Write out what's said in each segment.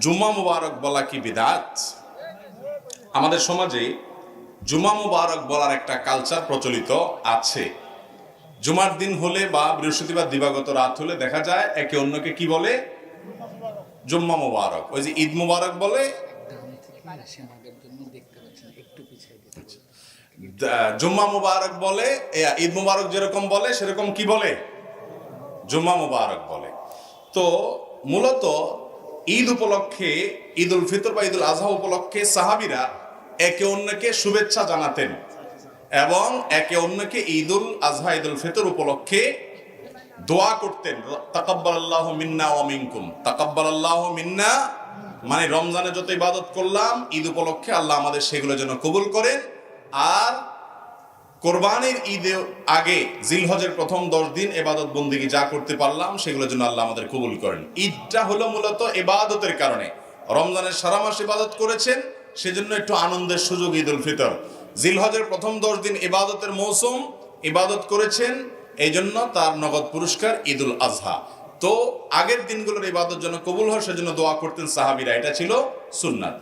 জুমা মুবারক বলা কি বিদআত? আমাদের সমাজে জুমা মুবারক বলার একটা কালচার প্রচলিত আছে। জুমার দিন হলে বা বৃহস্পতিবার দিবাগত রাত হলে দেখা যায় একে অন্যকে কি বলে? জুম্মা মুবারক। ওই যে ঈদ মুবারক বলে, জুম্মা মুবারক বলে, ঈদ মুবারক যেরকম বলে সেরকম কি বলে? জুম্মা মুবারক বলে। তো মূলত ঈদ উপলক্ষে, ঈদ উল ফিতর বা ঈদ উল আজহা উপলক্ষে সাহাবীরা একে অন্যকে শুভেচ্ছা জানাতেন এবং একে অন্যকে ঈদ উল আজহা ঈদ উল ফিতর উপলক্ষে দোয়া করতেন। তাকাব্বালাল্লাহু মিন্না ওয়া মিনকুম। তাকাব্বালাল্লাহু মিন্না মানে রমজানে যত ইবাদত করলাম ঈদ উপলক্ষে আল্লাহ আমাদের সেগুলো যেন কবুল করেন। আর কোরবানির ঈদের আগে জিলহজের প্রথম 10 দিন ইবাদত বন্দেগী যা করতে পারলাম সেগুলোর জন্য আল্লাহ আমাদের কবুল করেন। ঈদটা হলো মূলত ইবাদতের কারণে। রমজানের সারা মাস ইবাদত করেছেন, সেজন্য একটু আনন্দের সুযোগ ঈদ উল ফিতর। জিলহজের প্রথম 10 দিন ইবাদতের মৌসুম, ইবাদত করেছেন, এই জন্য তার নগদ পুরস্কার ঈদ উল আজহা। তো আগের দিনগুলোর ইবাদত যেন কবুল হয় সেজন্য দোয়া করতেন সাহাবীরা, এটা ছিল সুন্নাত।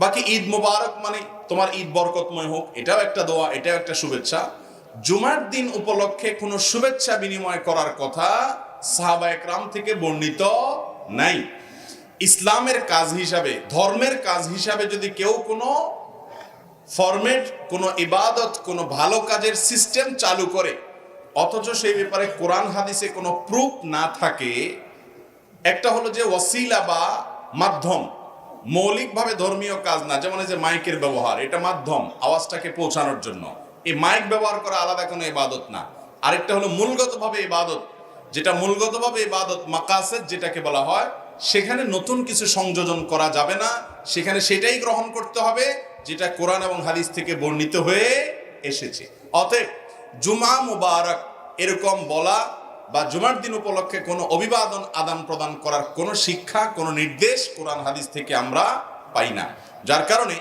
বাকি ঈদ মুবারক মানে তোমার ঈদ বরকতময় হোক, এটাও একটা দোয়া, এটাও একটা শুভেচ্ছা। জুমার দিন উপলক্ষে কোনো শুভেচ্ছা বিনিময় করার কথা সাহাবায়ে কেরাম থেকে বর্ণিত নাই। ইসলামের কাজ হিসাবে, ধর্মের কাজ হিসাবে যদি কেউ কোনো ফরম্যাট, কোনো ইবাদত, কোনো ভালো কাজের সিস্টেম চালু করে অথচ সেই ব্যাপারে কোরআন হাদিসে কোনো প্রুফ না থাকে, একটা হলো যে ওয়াসিলা বা মাধ্যম, মৌলিকভাবে ধর্মীয় কাজ না, যেমন এই যে মাইকের ব্যবহার, এটা মাধ্যম আওয়াজটাকে পৌঁছানোর জন্য। এই মাইক ব্যবহার করা আলাদা কোনো ইবাদত না। আরেকটা হলো মূলগতভাবে ইবাদত, যেটা মূলগতভাবে ইবাদত মাকাসেদ যেটাকে বলা হয়, সেখানে নতুন কিছু সংযোজন করা যাবে না, সেখানে সেটাই গ্রহণ করতে হবে যেটা কোরআন এবং হাদিস থেকে বর্ণিত হয়ে এসেছে। অতএব জুমা মুবারক এরকম বলা বা জুমার দিন উপলক্ষে কোনো অভিবাদন আদান প্রদান করার কোনো শিক্ষা, কোনো নির্দেশ কোরআন হাদিস থেকে আমরা পাই না। যার কারণে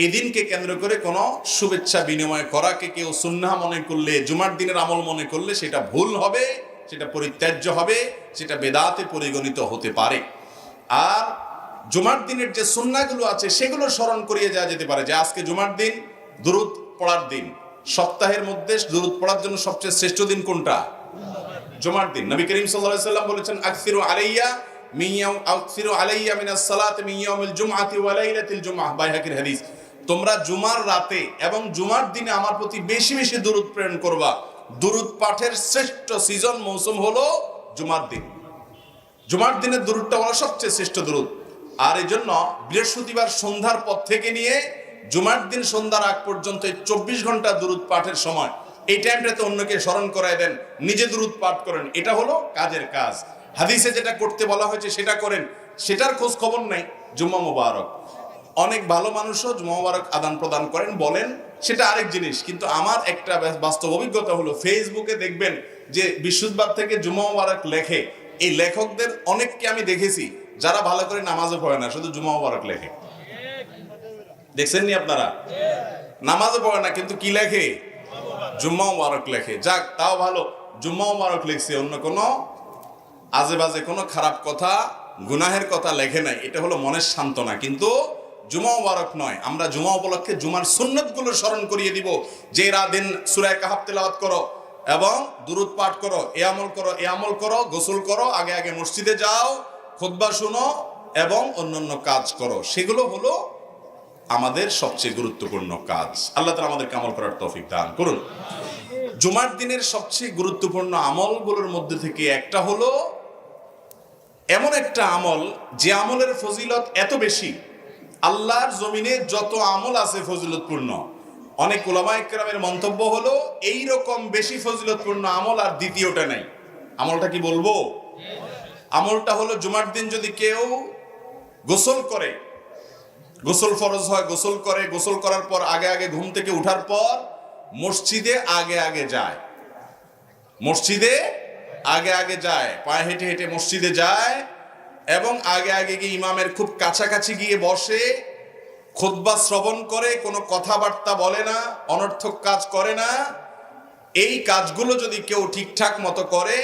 এই দিনকে কেন্দ্র করে কোনো শুভেচ্ছা বিনিময় করাকে কেউ সুন্নাহ মনে করলে, জুমার দিনের আমল মনে করলে সেটা ভুল হবে, সেটা পরিত্যাজ্য হবে, সেটা বেদাতে পরিগণিত হতে পারে। আর জুমার দিনের যে সুন্নাহগুলো আছে সেগুলো স্মরণ করিয়ে যাওয়া যেতে পারে, যে আজকে জুমার দিন, দুরূদ পড়ার দিন। সপ্তাহের মধ্যে দুরূদ পড়ার জন্য সবচেয়ে শ্রেষ্ঠ দিন কোনটা? জুমার দিন। নবী করিম সাল্লাল্লাহু আলাইহি ওয়াসাল্লাম বলেছেন, আকসিরু আলাইয়া মিনাস সালাতি মিন ইয়াউমিল জুমআতি ওয়া লাইলাতিল জুমআহ, বাইহাকির হাদিস। তোমরা জুমার রাতে এবং জুমার দিনে আমার প্রতি বেশি বেশি দুরূদ প্রেরণ করবা। দুরূদ পাঠের শ্রেষ্ঠ সিজন মৌসুম হলো জুমার দিন। জুমার দিনের দুরূদটা হলো সবচেয়ে শ্রেষ্ঠ দুরূদ। আর এই জন্য বৃহস্পতিবার সন্ধ্যার পর থেকে নিয়ে জুমার দিন সন্ধ্যার আগ পর্যন্ত 24 ঘন্টা দুরূদ পাঠের সময়। এই টাইমটাতে অন্যকে স্মরণ করায় দেন, নিজে দুরূদ পাঠ করেন, এটা হলো কাজের কাজ। হাদিসে যেটা করতে বলা হয়েছে সেটা করেন, সেটার খোঁজ খবর নাই। জুম্মা মুবারক, অনেক ভালো মানুষও জুম্মা মুবারক আদান প্রদান করেন, বলেন, সেটা আরেক জিনিস। কিন্তু আমার একটা বাস্তব অভিজ্ঞতা হলো, ফেসবুকে দেখবেন যে বৃহস্পতিবার থেকে জুম্মা মুবারক লেখে, এই লেখকদের অনেককে আমি দেখেছি যারা ভালো করে নামাজও পড়ে না, শুধু জুম্মা মুবারক লেখে। দেখছেননি আপনারা? নামাজও পড়ে না কিন্তু কি লেখে? জুম্মা মুবারক লেখে। যাক, তাও ভালো, জুম্মা মুবারক লিখছে, অন্য কোনো আজে বাজে কোনো খারাপ কথা, গুনাহের কথা লেখে নাই। এটা হলো মনের সান্ত্বনা, কিন্তু জুমা মুবারক নয়। আমরা জুমা উপলক্ষে জুমার সুন্নতগুলো স্মরণ করিয়ে দিব, যে দিন সূরা কাহফ তেলাওয়াত করো এবং দুরূদ পাঠ করো, এ আমল করো, এ আমল করো, গোসল করো, আগে আগে মসজিদে যাও, খুতবা শুনো এবং অন্যান্য কাজ করো। সেগুলো হলো আমাদের সবচেয়ে গুরুত্বপূর্ণ কাজ। আল্লাহ তাআলা আমাদেরকে আমল করার তৌফিক দান করুন। জুমার দিনের সবচেয়ে গুরুত্বপূর্ণ আমলগুলোর মধ্যে থেকে একটা হলো এমন একটা আমল, যে আমলের ফজিলত এত বেশি, আল্লাহর জমিনে যত আমল আছে ফজিলতপূর্ণ, অনেক উলামায়ে কেরামের মন্তব্য হলো এই রকম বেশি ফজিলতপূর্ণ আমল আর দ্বিতীয়টা নাই। আমলটা কি বলবো? আমলটা হলো জুমার দিন যদি কেউ গোসল করে, গোসল ফরজ হয়, গোসল করে, গোসল করার পর আগে আগে ঘুম থেকে উঠার পর মসজিদে আগে আগে যায়, মসজিদে আগে আগে যায়, পায়ে হেঁটে হেঁটে মসজিদে যায় এবং আগে আগে গিয়ে ইমামের খুব কাছাকাছি গিয়ে বসে, খুতবা শ্রবণ করে, কোনো কথাবার্তা বলে না, অনর্থক কাজ করে না। এই কাজগুলো যদি কেউ ঠিকঠাক মতো করে,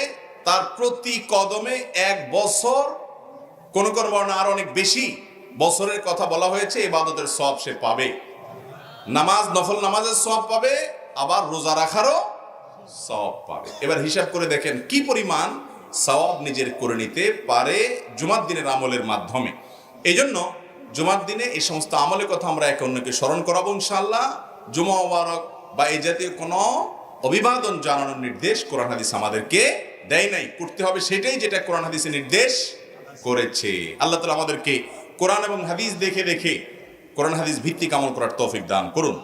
তার প্রতি কদমে 1 বছর, কোন কোন বর্ণনা আরো অনেক বেশি বছরের কথা বলা হয়েছে, ইবাদতের সওয়াব সে পাবে, নামাজ নফল নামাজের সওয়াব পাবে, আবার রোজা রাখারও সওয়াব পাবে। এবার হিসাব করে দেখেন কি পরিমাণ সওয়াব নিজের করে নিতে পারে জুমার দিনের আমলের মাধ্যমে। এই জন্য জুমার দিনে এই সমস্ত আমলের কথা আমরা একে অন্যকে স্মরণ করাবো ইনশাআল্লাহ। জুমা মুবারক বা এই জাতীয় কোনো অভিবাদন জানানোর নির্দেশ কোরআন হাদিস আমাদেরকে দেয় নাই, করতে হবে সেটাই যেটা কোরআন হাদিসে নির্দেশ করেছে। আল্লাহ তাআলা আমাদেরকে কোরআন এবং হাদিস দেখে দেখে কোরআন হাদিস ভিত্তিক আমল করার তৌফিক দান করুন।